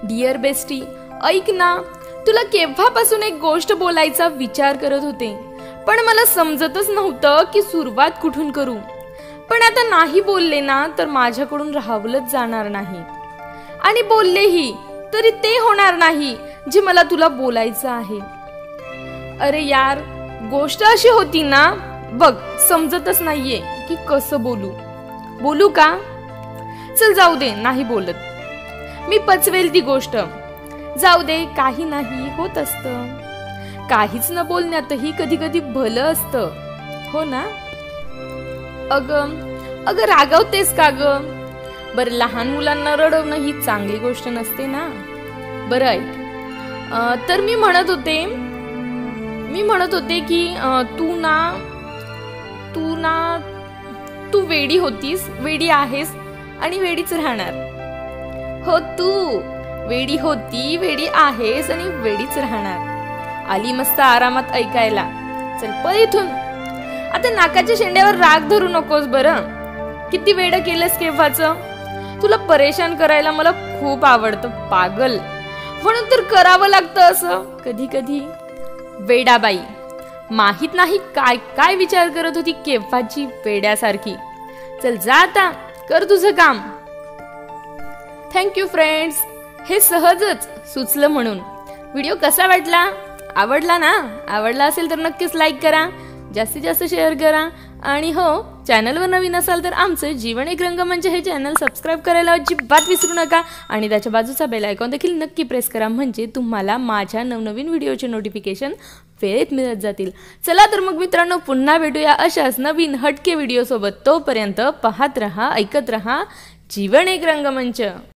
Dear bestie, ऐक ना, तुला केव्हापासून एक गोष्ट बोलायचा विचार करत होते, पण मला समजतच नव्हतं की सुरुवात कुठून करू. पण आता नाही बोलले ना तर माझ्याकडून राहवलंच जाणार नाही, आणि बोललेही तरी ते होणार नाही जे मला तुला बोलायचं आहे. अरे यार, गोष्ट अशी होती ना, बघ समजतच नाहीये की कसं बोलू का? चल जाऊ दे, नाही बोलत. मी पचवेल ती गोष्ट. जाऊ दे, काही नाही, होत असतं. काहीच न बोलण्यातही कधी कधी भलं असतं, हो ना? अगं रागवतेस का ग? बरं, लहान मुलांना रडवणं ही चांगली गोष्ट नसते ना. बरं ऐक, तर मी म्हणत होते की तू वेडी होतीस, वेडी आहेस आणि वेडीच राहणार. हो, तू वेडी होती, वेडी आहेस आणि वेडीच राहणार. आली मस्त आरामात ऐकायला. चल पळ इथून. आता नाकाच्या शेंड्यावर राग धरू नकोस बरं. किती वेड केलंस केव्हाच. तुला परेशान करायला मला खूप आवडतं पागल, म्हणून तर करावं लागतं असं कधी कधी. वेडाबाई, माहित नाही काय काय विचार करत होती केव्हाची वेड्यासारखी. चल जा आता, कर तुझं काम. थँक्यू फ्रेंड्स, हे सहजच सुचलं म्हणून. व्हिडिओ कसा वाटला? आवडला ना? आवडला असेल तर नक्कीच लाईक करा, जास्तीत जास्त शेअर करा, आणि हो, चॅनलवर नवीन असाल तर आमचं जीवन एक रंगमंच हे चॅनल सबस्क्राईब करायला अजिबात विसरू नका, आणि त्याच्या बाजूचा बेल आयकॉन देखील नक्की प्रेस करा, म्हणजे तुम्हाला माझ्या नवनवीन व्हिडिओचे नोटिफिकेशन वेळेत मिळत जातील. चला तर मग मित्रांनो, पुन्हा भेटूया अशाच नवीन हटके व्हिडिओ सोबत. तोपर्यंत पाहत रहा, ऐकत रहा जीवन एक रंगमंच.